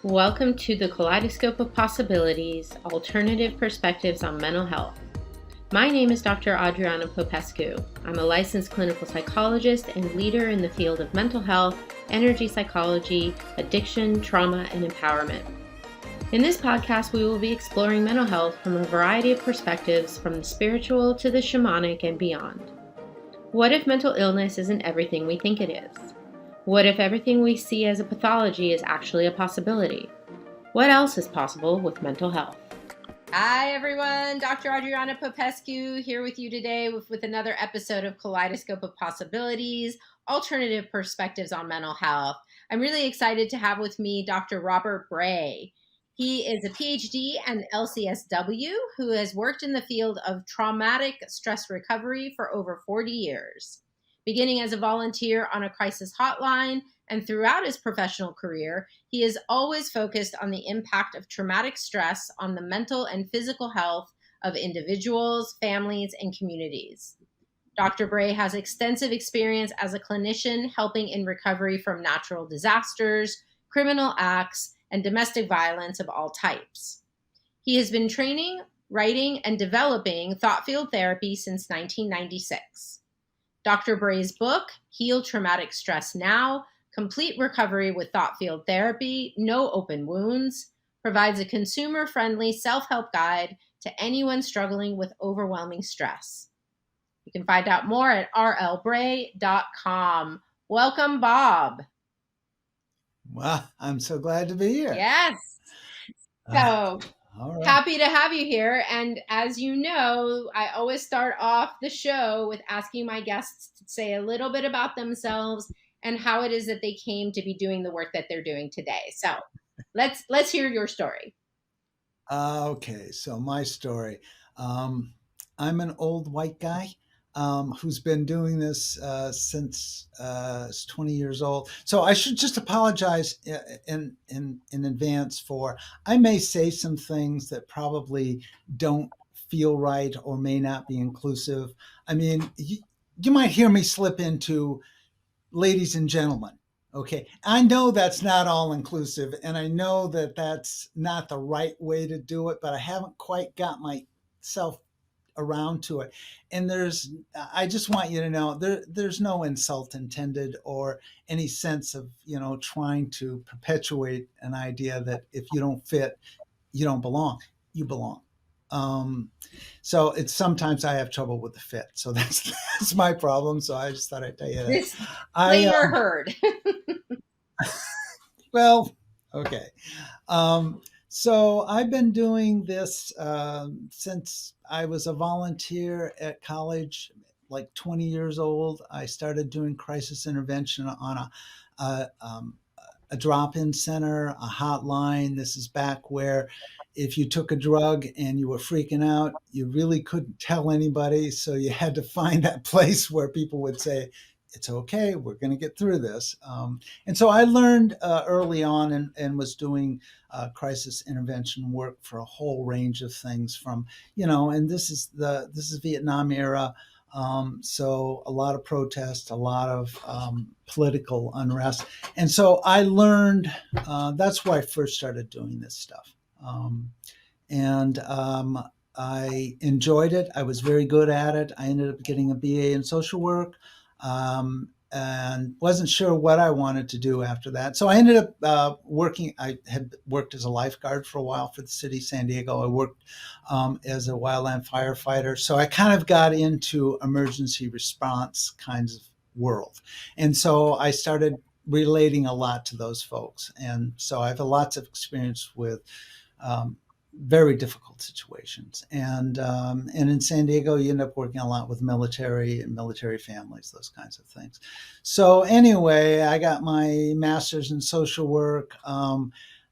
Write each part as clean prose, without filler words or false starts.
Welcome to the Kaleidoscope of Possibilities, Alternative Perspectives on Mental Health. My name is Dr. Adriana Popescu. I'm a licensed clinical psychologist and leader in the field of mental health, energy psychology, addiction, trauma, and empowerment. In this podcast, we will be exploring mental health from a variety of perspectives, from the spiritual to the shamanic and beyond. What if mental illness isn't everything we think it is? What if everything we see as a pathology is actually a possibility? What else is possible with mental health? Hi, everyone. Dr. Adriana Popescu here with you today with another episode of Kaleidoscope of Possibilities, Alternative Perspectives on Mental Health. I'm really excited to have with me Dr. Robert Bray. He is a PhD and LCSW who has worked in the field of traumatic stress recovery for over 40 years. Beginning as a volunteer on a crisis hotline and throughout his professional career, he is always focused on the impact of traumatic stress on the mental and physical health of individuals, families, and communities. Dr. Bray has extensive experience as a clinician helping in recovery from natural disasters, criminal acts, and domestic violence of all types. He has been training, writing, and developing thought field therapy since 1996. Dr. Bray's book, Heal Traumatic Stress Now, Complete Recovery with Thought Field Therapy, No Open Wounds, provides a consumer-friendly self-help guide to anyone struggling with overwhelming stress. You can find out more at rlbray.com. Welcome, Bob. Well, I'm so glad to be here. Yes. So, happy to have you here. And as you know, I always start off the show with asking my guests to say a little bit about themselves and how it is that they came to be doing the work that they're doing today. So let's hear your story. Okay, so my story. I'm an old white guy who's been doing this since 20 years old. So I should just apologize in advance for I may say some things that probably don't feel right or may not be inclusive. I mean, you might hear me slip into ladies and gentlemen. Okay. I know that's not all inclusive, and I know that that's not the right way to do it, but I haven't quite got myself around to it. And I just want you to know there's no insult intended or any sense of, trying to perpetuate an idea that if you don't fit, you don't belong. You belong. So it's sometimes I have trouble with the fit. So that's my problem. So I just thought I'd tell you that. Disclaimer heard. Well, okay. So I've been doing this since I was a volunteer at college, like 20 years old. I started doing crisis intervention on a drop-in center, a hotline. This is back where if you took a drug and you were freaking out, you really couldn't tell anybody. So you had to find that place where people would say, it's okay, we're going to get through this. And so I learned early on and was doing crisis intervention work for a whole range of things from, and this is Vietnam era. So a lot of protest, a lot of political unrest. And so I learned, that's why I first started doing this stuff. I enjoyed it. I was very good at it. I ended up getting a BA in social work. And wasn't sure what I wanted to do after that. So I ended up working. I had worked as a lifeguard for a while for the city of San Diego. I worked as a wildland firefighter. So I kind of got into emergency response kinds of world. And so I started relating a lot to those folks. And so I have lots of experience with very difficult situations. And in San Diego, you end up working a lot with military and military families, those kinds of things. So anyway, I got my master's in social work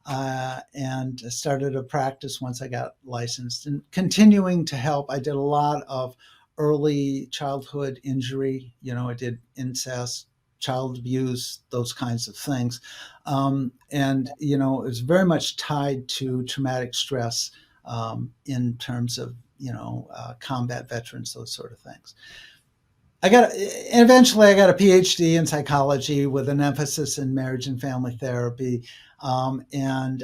and started a practice once I got licensed and continuing to help. I did a lot of early childhood injury. I did incest, child abuse, those kinds of things. And, it was very much tied to traumatic stress in terms of, combat veterans, those sort of things. eventually I got a PhD in psychology with an emphasis in marriage and family therapy, and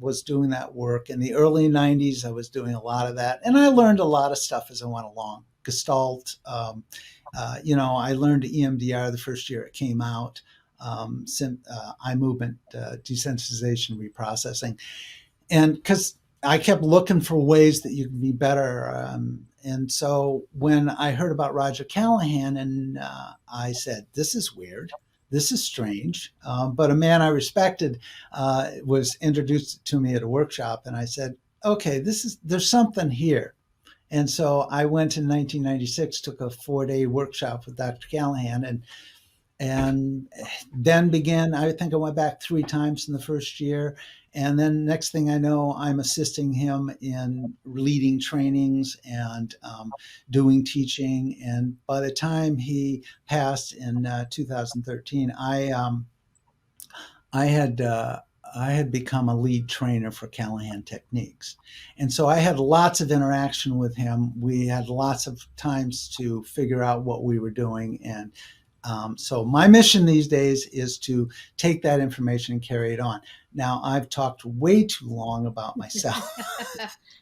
was doing that work in the early '90s. I was doing a lot of that, and I learned a lot of stuff as I went along. Gestalt, I learned EMDR the first year it came out. Eye movement desensitization reprocessing, and because I kept looking for ways that you can be better. And so when I heard about Roger Callahan, and I said, "This is weird. This is strange." But a man I respected was introduced to me at a workshop, and I said, "Okay, there's something here." And so I went in 1996, took a 4-day workshop with Dr. Callahan, and then began, I think I went back 3 times in the first year. And then next thing I know, I'm assisting him in leading trainings and doing teaching. And by the time he passed in 2013, I had I had become a lead trainer for Callahan Techniques, and so I had lots of interaction with him. We had lots of times to figure out what we were doing, and so my mission these days is to take that information and carry it on. Now I've talked way too long about myself.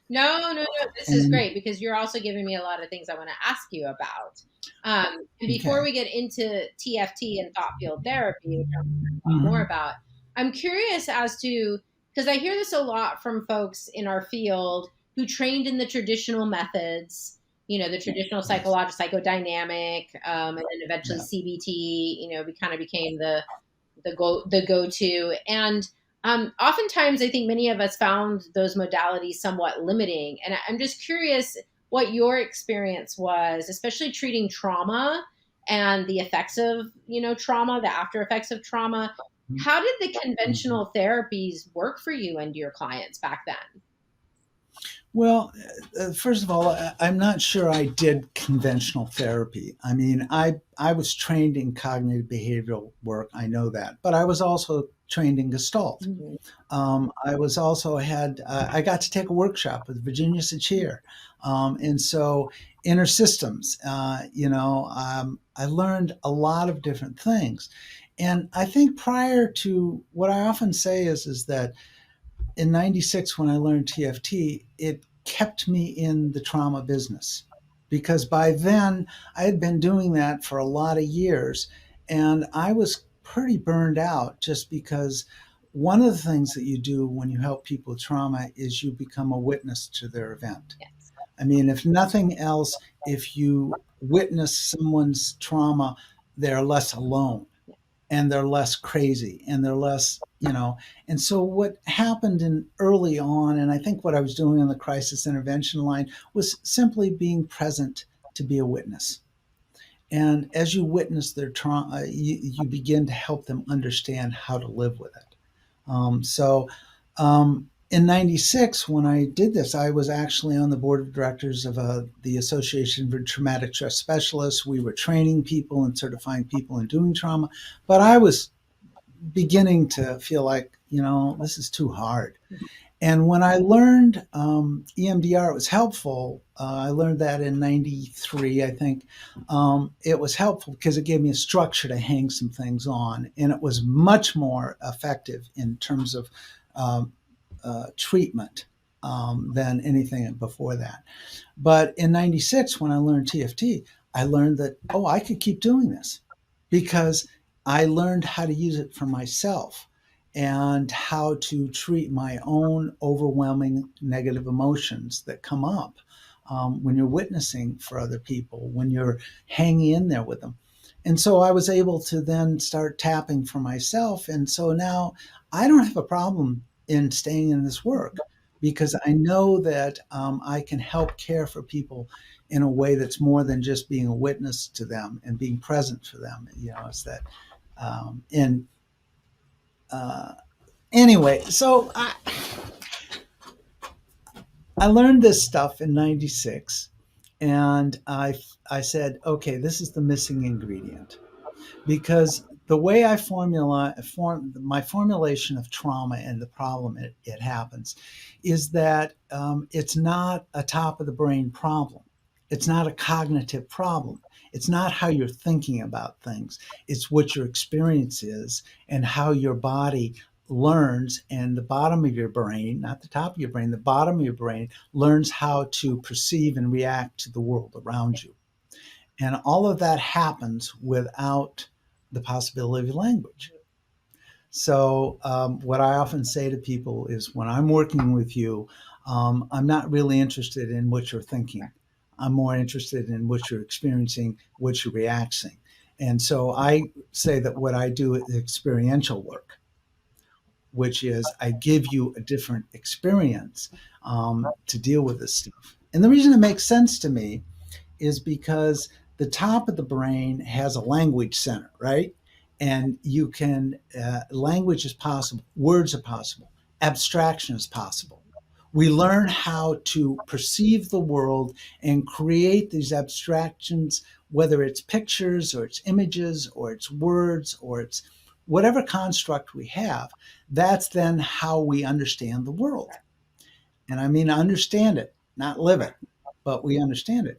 No, no, no. This is And great because you're also giving me a lot of things I want to ask you about. And before okay. we get into TFT and thought field therapy, which I'll talk more Hmm. about, I'm curious as to, because I hear this a lot from folks in our field who trained in the traditional methods, the traditional Yes. psychological, psychodynamic, and then eventually Yeah. CBT, we kind of became the go to. And oftentimes, I think many of us found those modalities somewhat limiting. And I'm just curious what your experience was, especially treating trauma and the effects of trauma, the after effects of trauma. How did the Mhm. conventional therapies work for you and your clients back then? Well, first of all, I'm not sure I did conventional therapy. I mean, I was trained in cognitive behavioral work. I know that, but I was also trained in Gestalt. Mhm. I was also had I got to take a workshop with Virginia Sachir, and so inner systems. I learned a lot of different things, and I think prior to what I often say is that in '96 when I learned TFT, it kept me in the trauma business because by then I had been doing that for a lot of years, and I was pretty burned out just because one of the things that you do when you help people with trauma is you become a witness to their event. Yes. I mean, if nothing else, if you witness someone's trauma, they're less alone and they're less crazy and they're less, and so what happened in early on, and I think what I was doing on the crisis intervention line, was simply being present to be a witness. And as you witness their trauma, you begin to help them understand how to live with it. In '96, when I did this, I was actually on the board of directors of the Association for Traumatic Stress Specialists. We were training people and certifying people in doing trauma, but I was beginning to feel like, this is too hard. And when I learned EMDR, it was helpful. I learned that in '93, I think. It was helpful because it gave me a structure to hang some things on, and it was much more effective in terms of um, treatment than anything before that. But in '96, when I learned TFT, I learned that, oh, I could keep doing this because I learned how to use it for myself and how to treat my own overwhelming negative emotions that come up when you're witnessing for other people, when you're hanging in there with them. And so I was able to then start tapping for myself. And so now I don't have a problem in staying in this work because I know that I can help care for people in a way that's more than just being a witness to them and being present for them. It's that. And uh, anyway, so I learned this stuff in '96, and I said, okay, this is the missing ingredient because the way I my formulation of trauma and the problem it happens is that it's not a top of the brain problem. It's not a cognitive problem. It's not how you're thinking about things. It's what your experience is and how your body learns, and the bottom of your brain, not the top of your brain, the bottom of your brain learns how to perceive and react to the world around you. And all of that happens without the possibility of language. So, what I often say to people is when I'm working with you, I'm not really interested in what you're thinking. I'm more interested in what you're experiencing, what you're reacting. And so I say that what I do is experiential work, which is I give you a different experience to deal with this stuff. And the reason it makes sense to me is because the top of the brain has a language center, right? And you can, language is possible, words are possible, abstraction is possible. We learn how to perceive the world and create these abstractions, whether it's pictures or it's images or it's words or it's whatever construct we have. That's then how we understand the world. And I mean, understand it, not live it, but we understand it.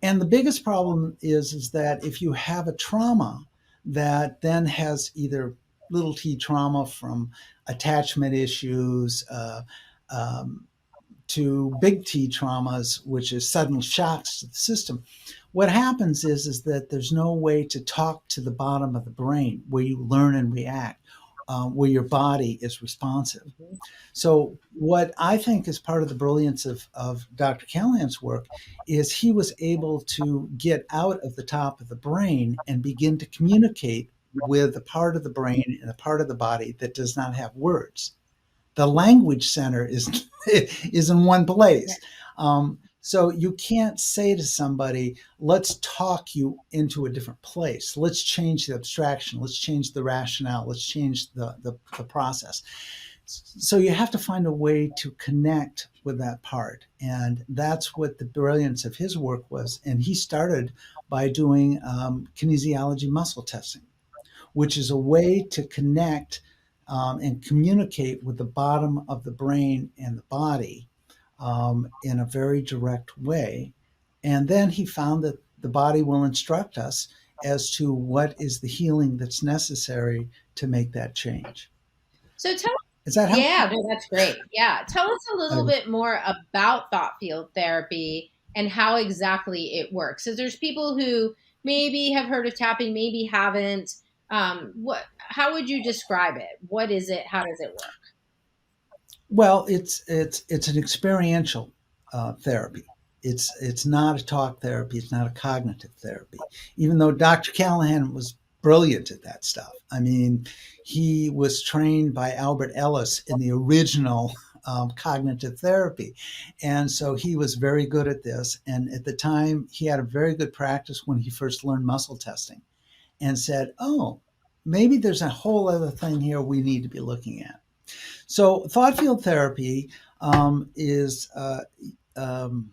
And the biggest problem is that if you have a trauma that then has either little t trauma from attachment issues um, to big T traumas, which is sudden shocks to the system, what happens is that there's no way to talk to the bottom of the brain where you learn and react, where your body is responsive. Mhm. So, what I think is part of the brilliance of Dr. Callahan's work is he was able to get out of the top of the brain and begin to communicate with the part of the brain and the part of the body that does not have words. The language center is is in one Yeah. place. So you can't say to somebody, let's talk you into a different place. Let's change the abstraction. Let's change the rationale. Let's change the process. So you have to find a way to connect with that part. And that's what the brilliance of his work was. And he started by doing kinesiology muscle testing, which is a way to connect and communicate with the bottom of the brain and the body in a very direct way. And then he found that the body will instruct us as to what is the healing that's necessary to make that change. So tell Is that helpful? Yeah, no, that's great. Yeah. Tell us a little I, bit more about thought field therapy and how exactly it works. So there's people who maybe have heard of tapping, maybe haven't. How would you describe it? What is it? How does it work? well, it's an experiential therapy. It's not a talk therapy. It's not a cognitive therapy. Even though Dr. Callahan was brilliant at that stuff. I mean, he was trained by Albert Ellis in the original cognitive therapy, and so he was very good at this. And at the time, he had a very good practice when he first learned muscle testing, and said, "Oh, maybe there's a whole other thing here we need to be looking at." So thought field therapy is um,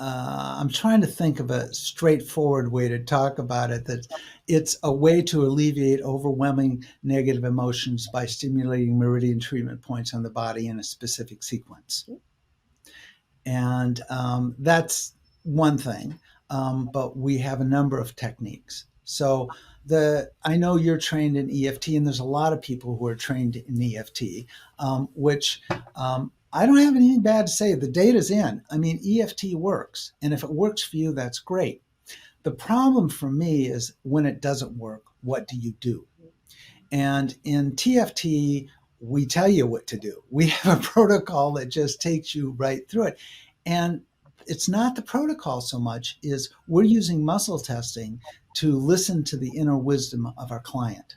I'm trying to think of a straightforward way to talk about it. That it's a way to alleviate overwhelming negative emotions by stimulating meridian treatment points on the body in a specific sequence. And that's one thing. But we have a number of techniques. So I know you're trained in EFT, and there's a lot of people who are trained in EFT, which I don't have anything bad to say. The data's in. I mean, EFT works, and if it works for you, that's great. The problem for me is when it doesn't work, what do you do? And in TFT, we tell you what to do. We have a protocol that just takes you right through it. And it's not the protocol so much is we're using muscle testing to listen to the inner wisdom of our client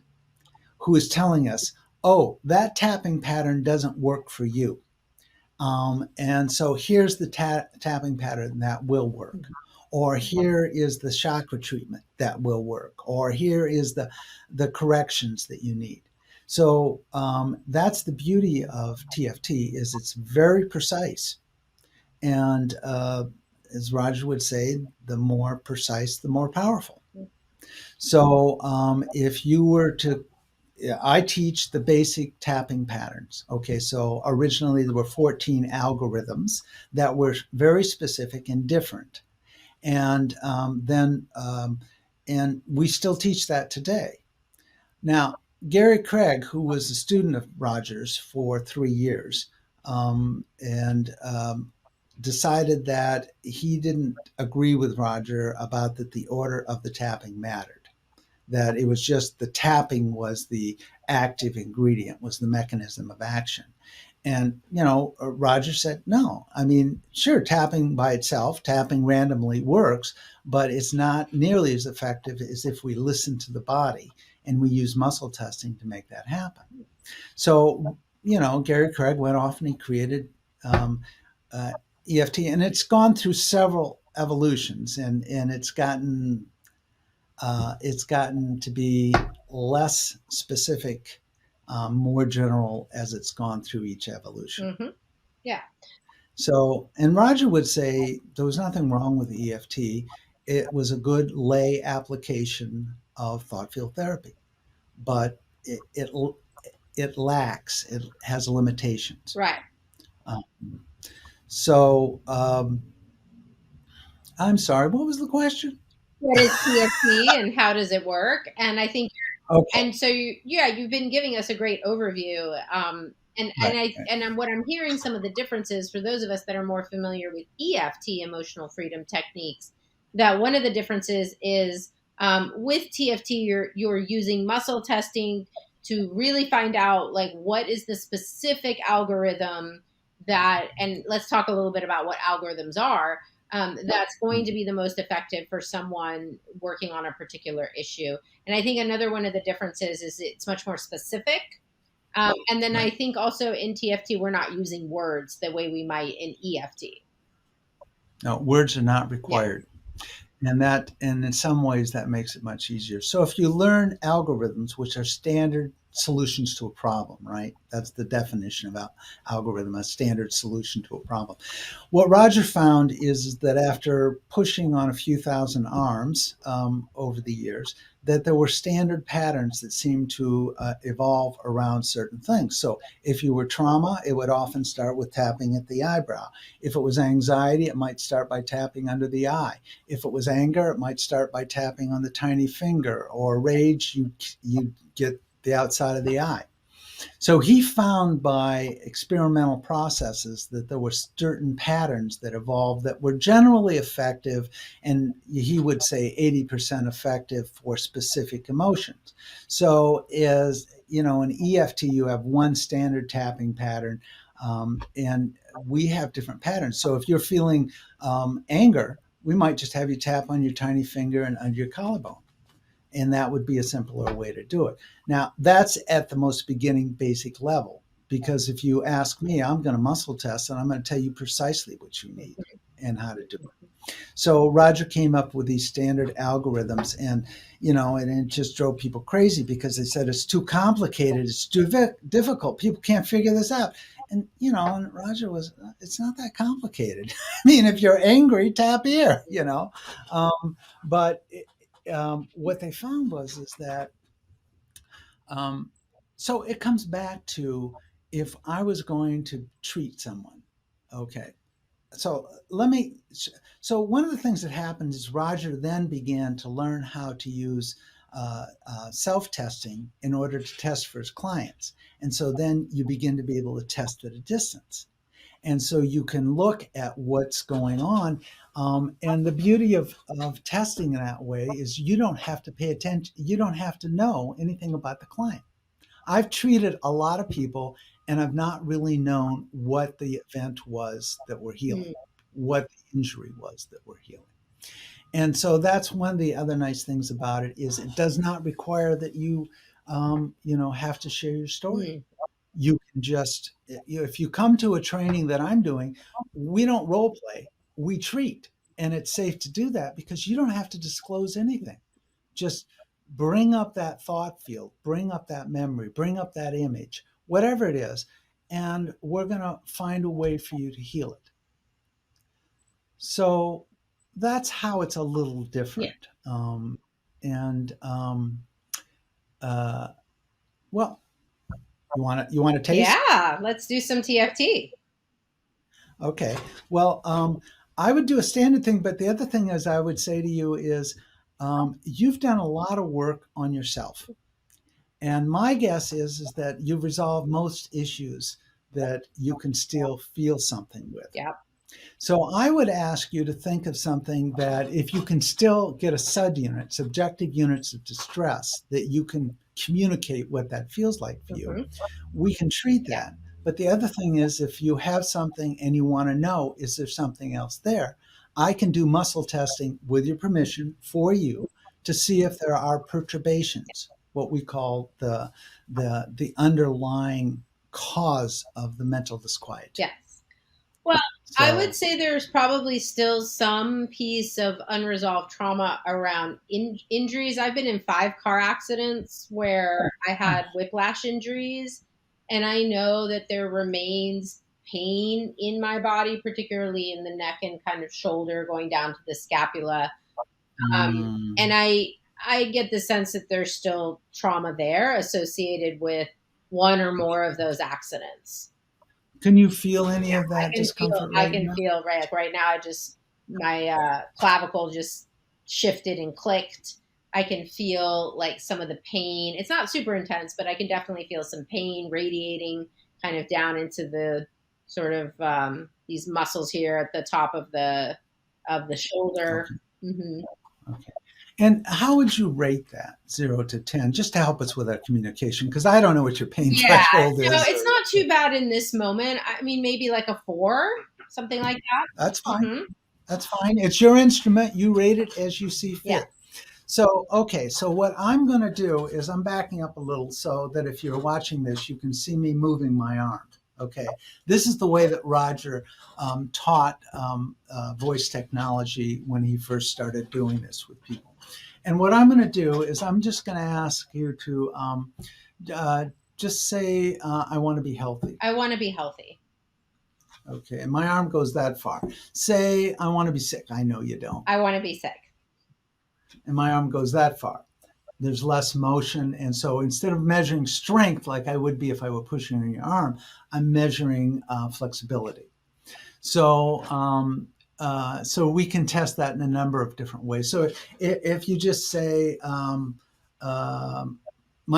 who is telling us, oh, that tapping pattern doesn't work for you. And so here's the tapping pattern that will work. Or here is the chakra treatment that will work. Or here is the corrections that you need. So that's the beauty of TFT is it's very precise. And as Roger would say, the more precise, the more powerful. So if you were to I teach the basic tapping patterns. Okay, so originally there were 14 algorithms that were very specific and different. And and we still teach that today. Now, Gary Craig, who was a student of Rogers for 3 years, and decided that he didn't agree with Roger about that the order of the tapping mattered. That it was just the tapping was the active ingredient, was the mechanism of action. And, Roger said, no. I mean, sure, tapping by itself, tapping randomly works, but it's not nearly as effective as if we listen to the body and we use muscle testing to make that happen. So, Gary Craig went off and he created um, EFT, and it's gone through several evolutions, and it's gotten to be less specific, more general as it's gone through each evolution. Mm-hmm. Yeah. So, and Roger would say there was nothing wrong with EFT. It was a good lay application of thought field therapy, but it lacks, it has limitations. Right. Um, so, I'm sorry, what was the question? What is TFT and how does it work? And I think, Okay, and so you've been giving us a great overview. right, right. What I'm hearing some of the differences for those of us that are more familiar with EFT, emotional freedom techniques, that one of the differences is with TFT, you're using muscle testing to really find out like what is the specific algorithm that, and let's talk a little bit about what algorithms are, that's going to Mhm. be the most effective for someone working on a particular issue. And I think another one of the differences is it's much more specific. And then I Right. think also in TFT, we're not using words the way we might in EFT. No, words are not Yeah. required. And in some ways that makes it much easier. So if you learn algorithms, which are standard solutions to a problem, right? That's the definition of algorithm, a standard solution to a problem. What Roger found is that after pushing on a few thousand arms over the years, that there were standard patterns that seemed to evolve around certain things. So if you were trauma, it would often start with tapping at the eyebrow. If it was anxiety, it might start by tapping under the eye. If it was anger, it might start by tapping on the tiny finger, or rage, you get the outside of the eye. So he found by experimental processes that there were certain patterns that evolved that were generally effective, and he would say 80% effective for specific emotions. So, as you know, in EFT, you have one standard tapping pattern, and we have different patterns. So, if you're feeling anger, we might just have you tap on your tiny finger and under your collarbone, and that would be a simpler way to do it. Now, that's at the most beginning basic level, because if you ask me, I'm going to muscle test and I'm going to tell you precisely what you need and how to do it. So Roger came up with these standard algorithms, and and it just drove people crazy because they said it's too complicated, it's too difficult, people can't figure this out. And and Roger was, it's not that complicated. I mean, if you're angry, tap here, but what they found was is that um, so it comes back to, if I was going to treat someone, okay. So let me. So one of the things that happened is Roger then began to learn how to use self-testing in order to test for his clients, and so then you begin to be able to test at a distance. And so you can look at what's going on. And the beauty of testing in that way is you don't have to pay attention. You don't have to know anything about the client. I've treated a lot of people, and I've not really known what the event was that we're healing, Mm, what the injury was that we're healing. And so that's one of the other nice things about it, is it does not require that you have to share your story. mm, You can just, if you come to a training that I'm doing, we don't role play, we treat. And it's safe to do that because you don't have to disclose anything. Just bring up that thought field, bring up that memory, bring up that image, whatever it is, and we're going to find a way for you to heal it. So that's how it's a little yeah. different. And uh, well, you want to taste? Yeah. Let's do some TFT. Okay. Well, I would do a standard thing, but the other thing is I would say to you is you've done a lot of work on yourself. And my guess is that you've resolved most issues that you can still feel something with. Yeah. So I would ask you to think of something that if you can still get a SUD unit, subjective units of distress, that you can communicate what that feels like for you, Hmm. we can treat Yeah. that. But the other thing is, if you have something and you want to know, is there something else there? I can do muscle testing with your permission for you to see if there are perturbations, what we call the underlying cause of the mental disquiet. Yes. Well, I would So, say there's probably still some piece of unresolved trauma around injuries. I've been in 5 car accidents where I oh, had whiplash injuries, and I know that there remains pain in my body, particularly in the neck and kind of shoulder going down to the scapula. And mm, I get the sense that there's still trauma there associated with one or more of those accidents. can you feel any Yeah, of that discomfort I right can now? feel right, like right now I just my clavicle just shifted and clicked. I can feel like some of the pain. It's not super intense, but I can definitely feel some pain radiating kind of down into the sort of these muscles here at the top of the shoulder. Okay, Hmm. okay. And how would you rate that 0 to 10, just to help us with our communication? Because I don't know what your pain Yeah, threshold so is, it's or not too bad in this moment. I mean, maybe like a 4, something like that's that. fine. Hmm. That's fine. It's your instrument. You rate it as you see Yeah. fit. So, okay. So, what I'm going to do is I'm backing up a little so that if you're watching this, you can see me moving my arm. Okay. This is the way that Roger taught voice technology when he first started doing this with people. And what I'm going to do is I'm just going to ask you to uh, just say, I want to be healthy. I want to be healthy. Okay. And my arm goes that far. Say, I want to be sick. I know you don't. I want to be sick. And my arm goes that far. There's less motion. And so instead of measuring strength like I would be if I were pushing on your arm, I'm measuring flexibility. So, so we can test that in a number of different ways. So if you just say, my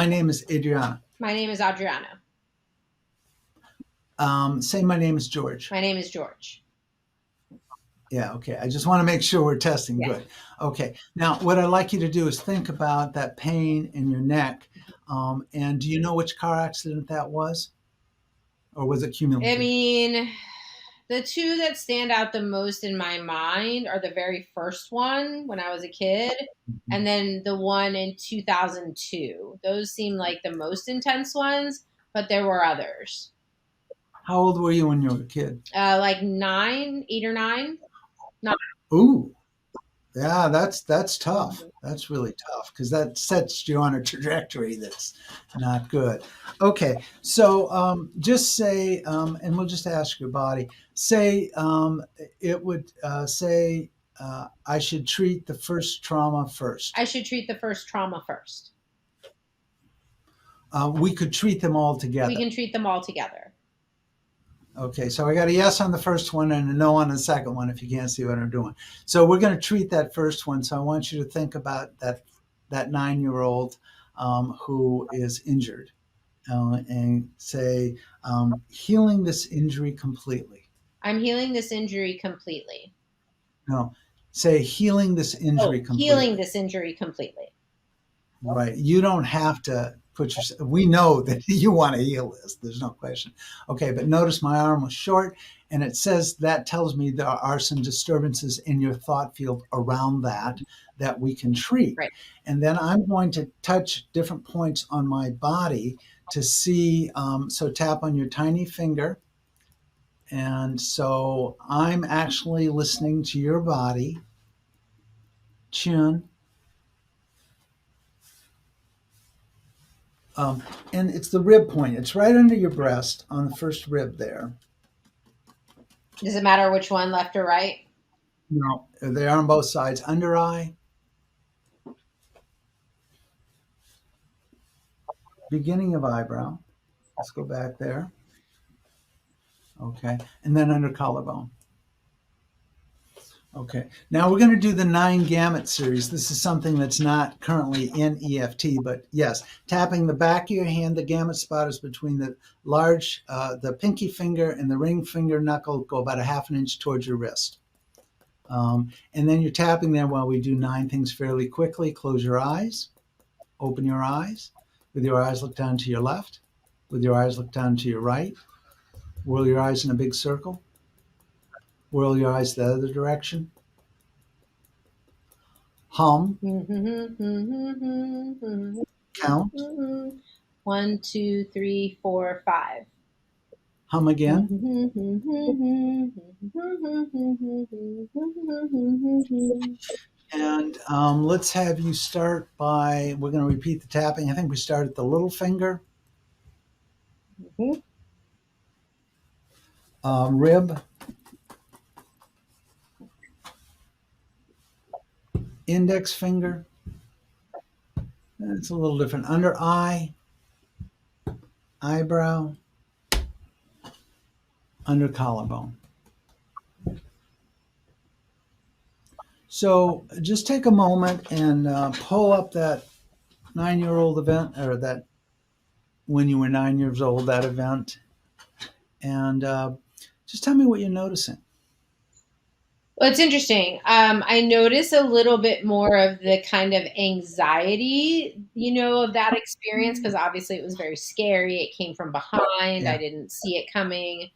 name is Adriana. My name is Adriana. Say, my name is George. My name is George. Yeah, okay. I just want to make sure we're testing Yeah. good. Okay. Now, what I'd like you to do is think about that pain in your neck. And do you know which car accident that was? Or was it I cumulative? mean, the two that stand out the most in my mind are the very first one when I was a kid, and then the one in 2002. Those seem like the most intense ones, but there were others. How old were you when you were a kid? Like 9, 8 or 9. Not. Ooh, yeah, that's tough. Mhm. That's really tough because that sets you on a trajectory that's not good. Okay, so just say, and we'll just ask your body. Say it would say I should treat the first trauma first. I should treat the first trauma first. We could treat them all We together. can treat them all together. Okay, so I got a yes on the first one and a no on the second one if you can't see what I'm doing. So we're going to treat that first one. So I want you to think about that 9-year-old who is injured and say, healing this injury completely. I'm healing this injury completely. No, say healing this Oh, injury healing completely. this injury completely. Right. You don't have to put yourself, we know that you want to heal this. There's no question. Okay. But notice my arm was short and it says that tells me there are some disturbances in your thought field around that we can treat. Right. And then I'm going to touch different points on my body to see. So tap on your tiny finger. And so I'm actually listening to your body, chin, Um, and it's the rib point. It's right under your breast on the first rib there. Does it matter which one, left or right? No, they are on both sides. Under eye, beginning of eyebrow. Let's go back there. Okay. And then under collarbone. Okay. Now we're going to do the 9 gamut series. This is something that's not currently in EFT, but yes, tapping the back of your hand, the gamut spot is between the pinky finger and the ring finger knuckle, go about a half an inch towards your wrist. And then you're tapping there while we do 9 things fairly quickly. Close your eyes, open your eyes. With your eyes, look down to your left. With your eyes, look down to your right. Whirl your eyes in a big circle. Whirl your eyes the other direction. Hum, count, 1, 2, 3, 4, 5. hum again. And let's have you start by, we're going to repeat the tapping. I think we start at the little finger, rib, index finger. It's a little different. Under eye, eyebrow, under collarbone. So just take a moment and pull up that 9-year-old event, or that when you were 9 years old, that event, and just tell me what you're noticing. Well, it's interesting. I notice a little bit more of the kind of anxiety, of that experience, because obviously it was very scary. It came from behind. I Yeah, didn't see it coming.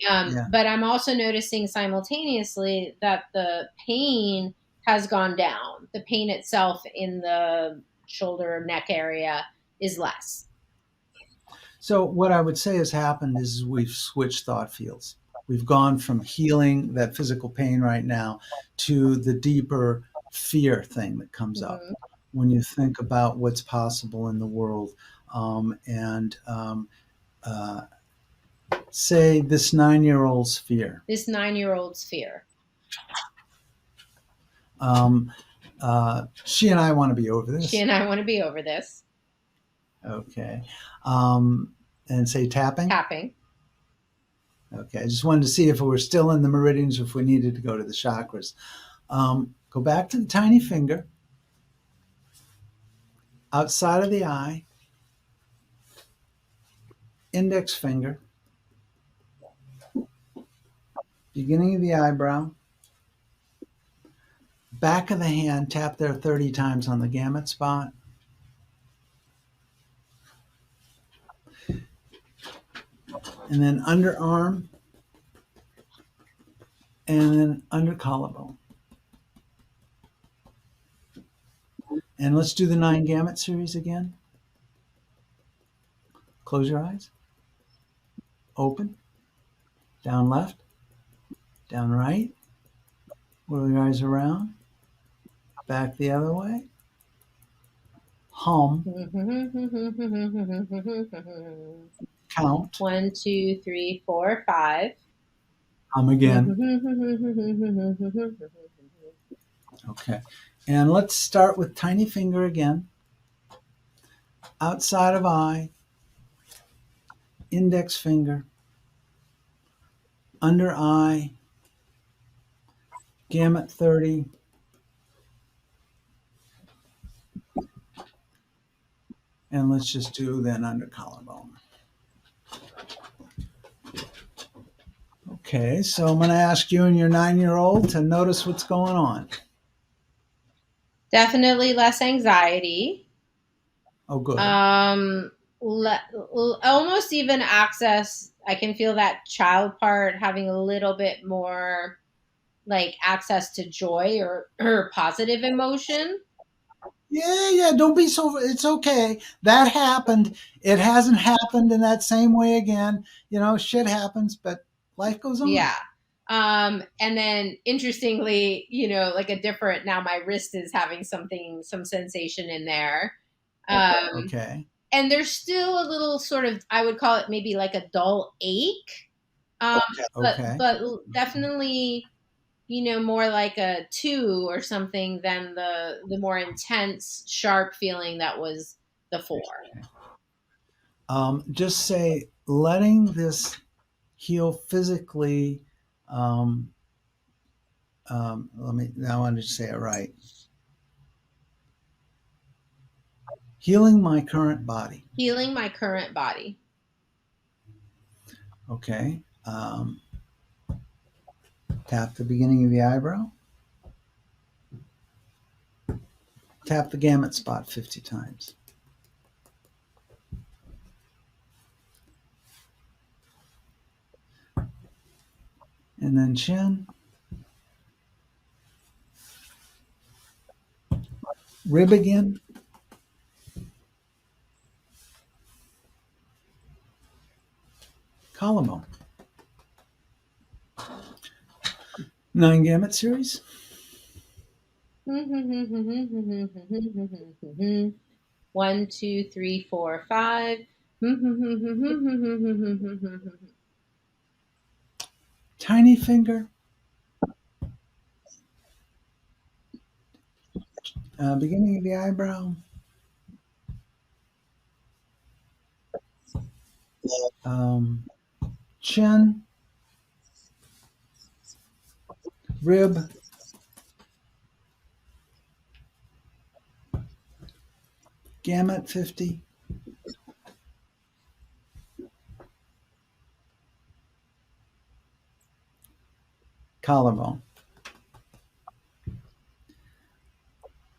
yeah. But I'm also noticing simultaneously that the pain has gone down. The pain itself in the shoulder neck area is less. So what I would say has happened is we've switched thought fields. We've gone from healing that physical pain right now to the deeper fear thing that comes up Mhm. when you think about what's possible in the world. And uh, say this 9-year-old's fear. This 9-year-old's fear. She and I want to be over She this. and I want to be over this. Okay. And say tapping. Tapping. Okay. I just wanted to see if we're still in the meridians or if we needed to go to the chakras. Go back to the tiny finger, outside of the eye, index finger, beginning of the eyebrow, back of the hand, tap there 30 times on the gamut spot. And then underarm, and then under collarbone. And let's do the 9 gamut series again. Close your eyes. Open. Down left. Down right. Whirl your eyes around. Back the other way. Hum. Count. 1, 2, 3, 4, 5. Hum again. Okay. And let's start with tiny finger again. Outside of eye. Index finger. Under eye. Gamut 30. And let's just do then under collarbone. Okay, so I'm going to ask you and your 9-year-old to notice what's going on. Definitely less anxiety. Oh, good. Almost even access. I can feel that child part having a little bit more like access to joy or positive emotion. Yeah. Don't be so. It's okay. That happened. It hasn't happened in that same way again. Shit happens, but life goes on. Yeah. And then interestingly, like a different, now my wrist is having some sensation in there. Okay. And there's still a little sort of, I would call it maybe like a dull ache. Um, Okay. but definitely, more like a 2 or something than the more intense, sharp feeling that was the 4. Just say letting this heal physically Let me, now I want to say it right. Healing my current body. Healing my current body. Okay. Tap the beginning of the eyebrow. Tap the gamut spot 50 times. And then chin. Rib again. Collarbone. 9 gamut series. One, two, three, four, five. Tiny finger. Beginning of the eyebrow. Chin. Rib. Gamut 50. Collarbone.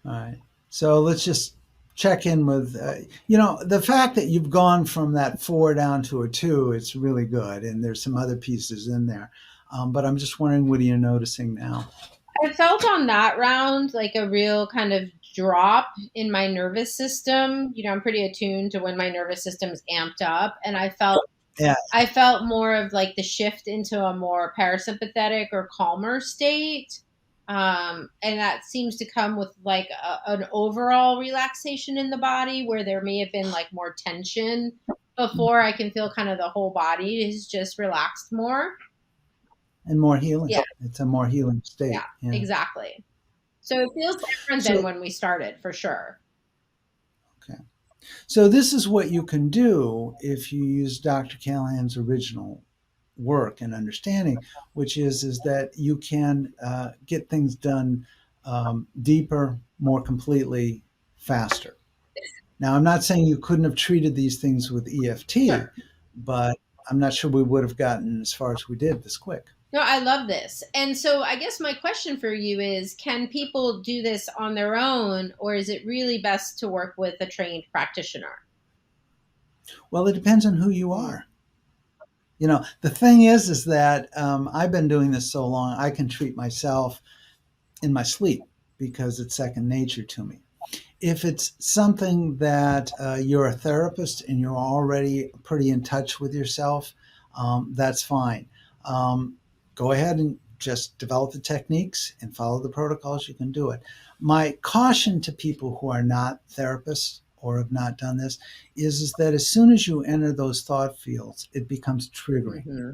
All right. So let's just check in with, the fact that you've gone from that 4 down to a 2, it's really good. And there's some other pieces in there. But I'm just wondering, what are you noticing now? I felt on that round like a real kind of drop in my nervous system. I'm pretty attuned to when my nervous system's amped up, and Yeah. I felt more of like the shift into a more parasympathetic or calmer state. And that seems to come with like an overall relaxation in the body where there may have been like more tension before. I can feel kind of the whole body is just relaxed more. And more healing. Yeah. It's a more healing state. Yeah, Yeah. exactly. So it feels different than So, when we started, for sure. okay. So this is what you can do if you use Dr. Callahan's original work and understanding, which is that you can get things done deeper, more completely, faster. Now, I'm not saying you couldn't have treated these things with EFT, Sure. but I'm not sure we would have gotten as far as we did this quick. No, I love this. And so I guess my question for you is, can people do this on their own, or is it really best to work with a trained practitioner? Well, it depends on who you are. The thing is that I've been doing this so long, I can treat myself in my sleep because it's second nature to me. If it's something that you're a therapist and you're already pretty in touch with yourself, that's fine. Go ahead and just develop the techniques and follow the protocols. You can do it. My caution to people who are not therapists or have not done this is that as soon as you enter those thought fields, it becomes triggering. Mm-hmm.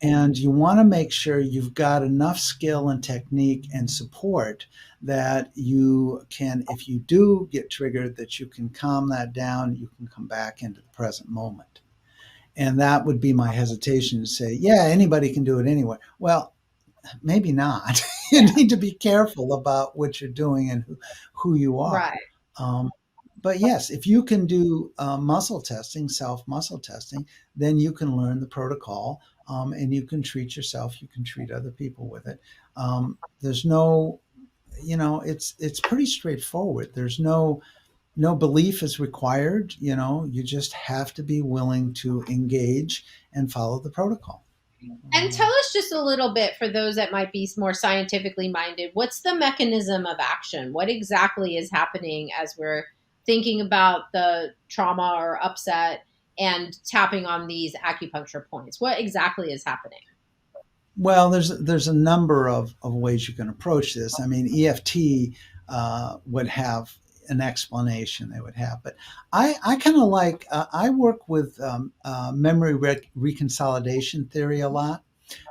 And you want to make sure you've got enough skill and technique and support that you can, if you do get triggered, that you can calm that down, you can come back into the present moment. And that would be my hesitation to say, yeah, anybody can do it anyway. Well, maybe not. You Yeah. need to be careful about what you're doing and who you are. Right. Um, but yes, if you can do muscle testing, self muscle testing, then you can learn the protocol, and you can treat yourself. You can treat other people with it. There's no, it's pretty straightforward. There's no belief is required. You just have to be willing to engage and follow the protocol. And tell us just a little bit for those that might be more scientifically minded. What's the mechanism of action? What exactly is happening as we're thinking about the trauma or upset and tapping on these acupuncture points? What exactly is happening? Well, there's a number of ways you can approach this. I mean, EFT would have an explanation they would have, but I kind of like I work with memory reconsolidation theory a lot,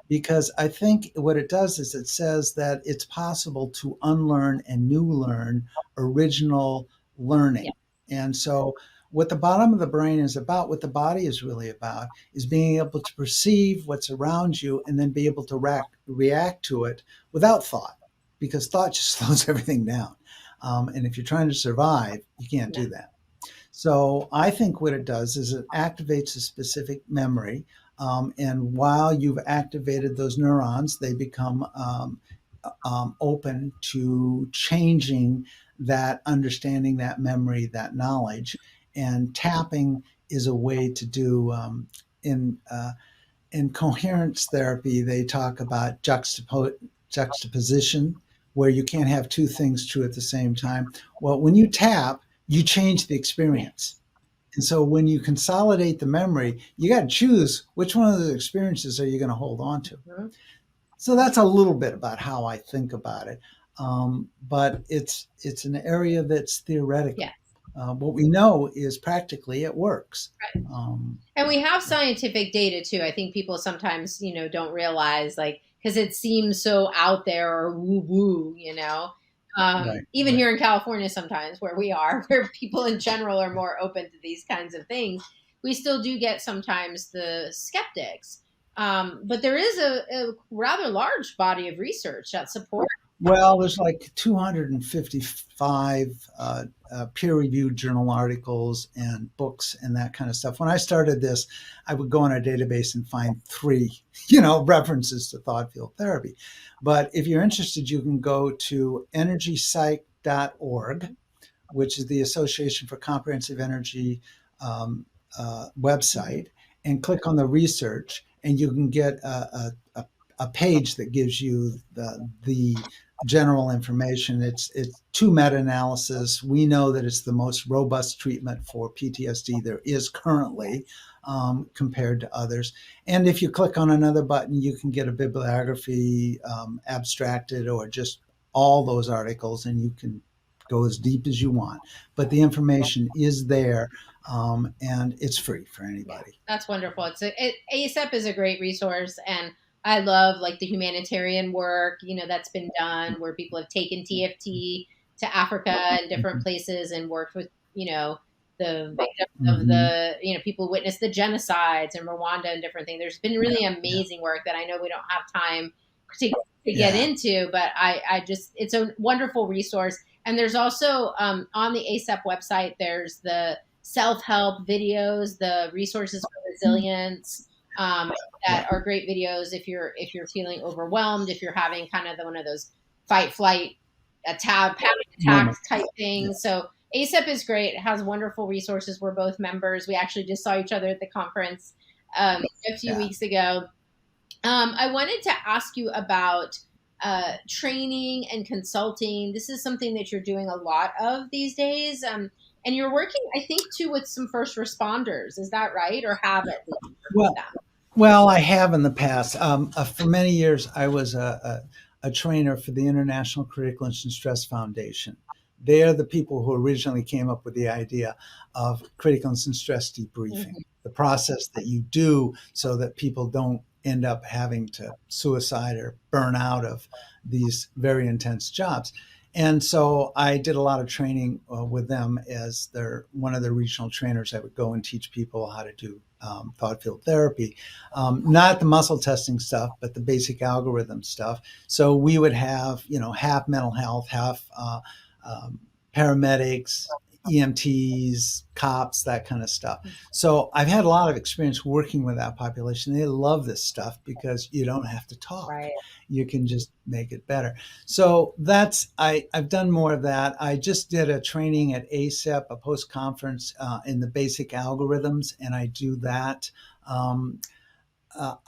because I think what it does is it says that it's possible to unlearn and new learn original Yeah. learning. And so What the bottom of the brain is about, what the body is really about, is being able to perceive what's around you and then be able to react to it without thought, because thought just slows everything down. And if you're trying to survive, you can't Yeah. do that. So I think what it does is it activates a specific memory. And while you've activated those neurons, they become open to changing that understanding, that memory, that knowledge. And tapping is a way to do in in coherence therapy. They talk about juxtaposition, where you can't have two things true at the same time. Well, when you tap, you change the experience. Yes. And so when you consolidate the memory, you got to choose which one of the experiences are you going to hold on to. Mhm. So that's a little bit about how I think about it. But it's an area that's Yeah. theoretical. What we know is practically it works. Right. Um, And we have scientific data too. I think people sometimes, don't realize, like, because it seems so out there or woo woo, right, even right. here in California, sometimes where we are, where people in general are more open to these kinds of things, we still do get sometimes the skeptics. But there is a rather large body of research that supports. Well, there's like 255 peer-reviewed journal articles and books and that kind of stuff. When I started this, I would go on a database and find three, references to thought field therapy. But if you're interested, you can go to energypsych.org, which is the Association for Comprehensive Energy website, and click on the research, and you can get a page that gives you the general information. It's two meta-analysis. We know that it's the most robust treatment for PTSD there is currently, compared to others. And if you click on another button, you can get a bibliography, abstracted, or just all those articles, and you can go as deep as you want. But the information is there, and it's free for Yeah, anybody. that's wonderful. ASAP is a great resource, and I love like the humanitarian work that's been done where people have taken TFT to Africa and different Mhm. places and worked with the victims of Mhm. the people who witnessed the genocides in Rwanda and different things. There's been really Yeah. amazing work that I know we don't have time to get Yeah. into, but I just it's a wonderful resource. And there's also on the ASAP website, there's the self-help videos, the resources for resilience, um, Yeah. that are great videos if you're feeling overwhelmed, if you're having kind of one of those fight flight panic attack Moments. type Yeah. things. So ASAP is great. It has wonderful resources. We're both members. We actually just saw each other at the conference a few Yeah. weeks ago. I wanted to ask you about training and consulting. This is something that you're doing a lot of these days. And you're working, I think, too, with some first responders. Is that right? Or have at least worked with Well, them? well, I have in the past. For many years, I was a trainer for the International Critical Incident Stress Foundation. They're the people who originally came up with the idea of critical incident stress debriefing, Mhm. the process that you do so that people don't end up having to suicide or burn out of these very intense jobs. And so I did a lot of training with them as their one of the regional trainers. I would go and teach people how to do thought field therapy, not the muscle testing stuff, but the basic algorithm stuff. So we would have, half mental health, half paramedics, EMTs, cops, that kind of stuff. So I've had a lot of experience working with that population. They love this stuff because you don't have to talk. Right. You can just make it better. So I've done more of that. I just did a training at ASEP, a post conference in the basic algorithms, and I do that. Um,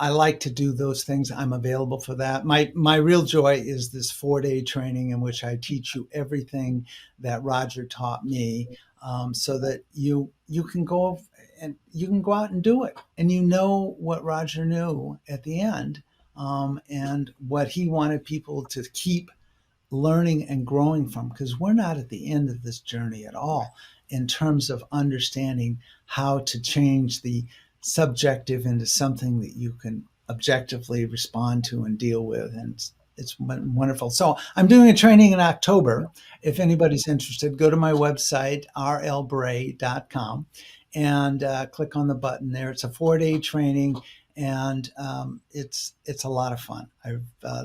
I like to do those things. I'm available for that. My real joy is this 4-day training in which I teach you everything that Roger taught me, so that you can go and you can go out and do it, and you know what Roger knew at the end, and what he wanted people to keep learning and growing from, because we're not at the end of this journey at all in terms of understanding how to change the subjective into something that you can objectively respond to and deal with. And it's wonderful. So I'm doing a training in October. If anybody's interested, go to my website, rlbray.com, and click on the button there. It's a 4-day training, and it's a lot of fun.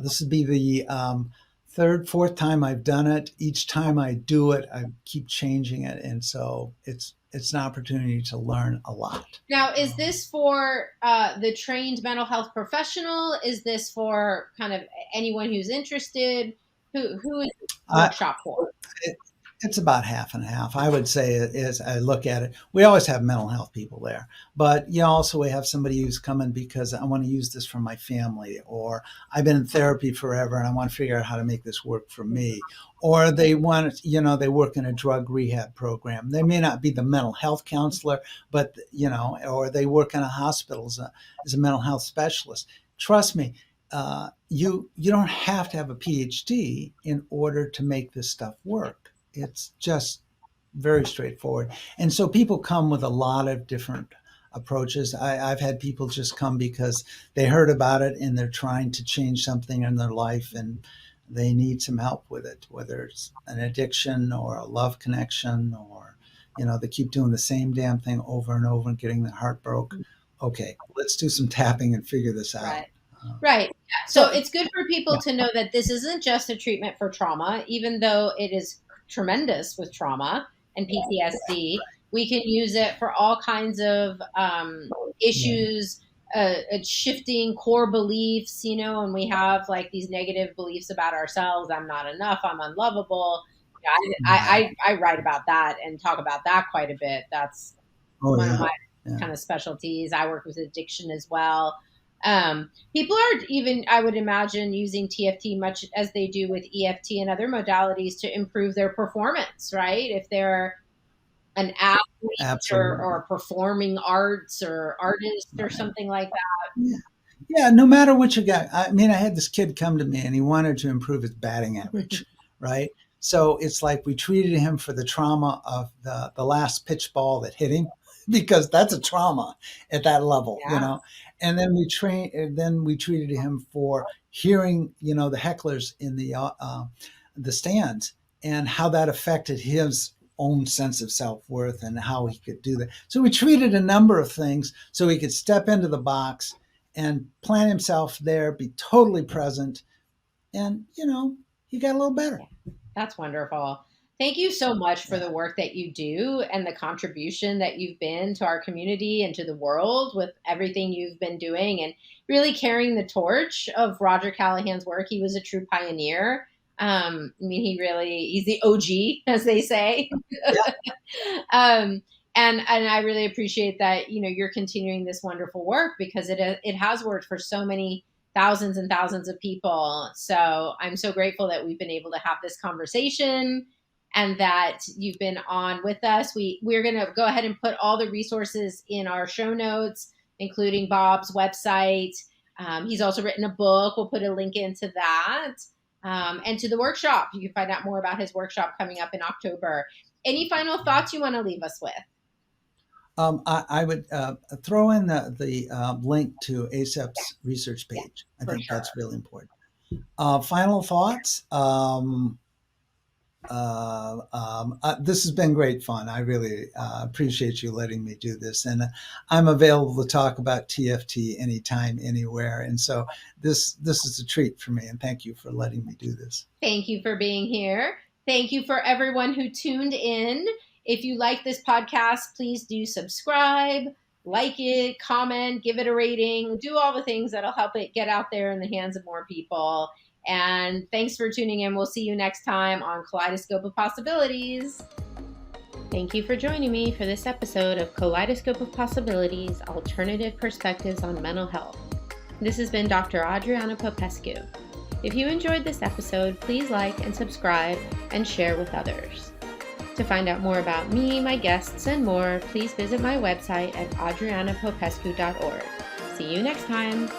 This would be the third, fourth time I've done it. Each time I do it, I keep changing it, and so it's an opportunity to learn a lot. Now, is this for the trained mental health professional? Is this for kind of anyone who's interested? Who is the workshop for? It's about half and half. I would say, as I look at it, we always have mental health people there, but also we have somebody who's coming because I want to use this for my family, or I've been in therapy forever and I want to figure out how to make this work for me, or they want, they work in a drug rehab program. They may not be the mental health counselor, but or they work in a hospital as a mental health specialist. Trust me, you don't have to have a PhD in order to make this stuff work. It's just very straightforward. And so people come with a lot of different approaches. I've had people just come because they heard about it and they're trying to change something in their life and they need some help with it, whether it's an addiction or a love connection, or, they keep doing the same damn thing over and over and getting their heart broke. Okay, let's do some tapping and figure this out. Right. Right. Yeah. So it's good for people to know that this isn't just a treatment for trauma, even though it is tremendous with trauma and PTSD. We can use it for all kinds of issues, shifting core beliefs, and we have like these negative beliefs about ourselves. I'm not enough. I'm unlovable. I write about that and talk about that quite a bit. That's one of my kind of specialties. I work with addiction as well. People are even, I would imagine, using TFT much as they do with EFT and other modalities to improve their performance, right? If they're an athlete or performing arts or artist or something like that. Yeah, no matter what you got. I mean, I had this kid come to me and he wanted to improve his batting average, right? So it's like we treated him for the trauma of the last pitch ball that hit him, because that's a trauma at that level, And then we treated him for hearing, the hecklers in the stands and how that affected his own sense of self-worth and how he could do that. So we treated a number of things so he could step into the box and plant himself there, be totally present, and he got a little better. That's wonderful. Thank you so much for the work that you do and the contribution that you've been to our community and to the world with everything you've been doing and really carrying the torch of Roger Callahan's work. He was a true pioneer. He's the OG, as they say. And I really appreciate that, you're continuing this wonderful work, because it has worked for so many thousands and thousands of people. So I'm so grateful that we've been able to have this conversation and that you've been on with us. We're going to go ahead and put all the resources in our show notes, including Bob's website. He's also written a book. We'll put a link into that. And to the workshop. You can find out more about his workshop coming up in October. Any final thoughts you want to leave us with? I would throw in the link to ASAP's research page. I think that's really important. Final thoughts. This has been great fun. I really appreciate you letting me do this, and I'm available to talk about TFT anytime, anywhere. And so this is a treat for me, and thank you for letting me do this. Thank you for being here. Thank you for everyone who tuned in. If you like this podcast, please do subscribe, like it, comment, give it a rating, do all the things that'll help it get out there in the hands of more people. And thanks for tuning in. We'll see you next time on Kaleidoscope of Possibilities. Thank you for joining me for this episode of Kaleidoscope of Possibilities, Alternative Perspectives on Mental Health. This has been Dr. Adriana Popescu. If you enjoyed this episode, please like and subscribe and share with others. To find out more about me, my guests, and more, please visit my website at adrianapopescu.org. See you next time.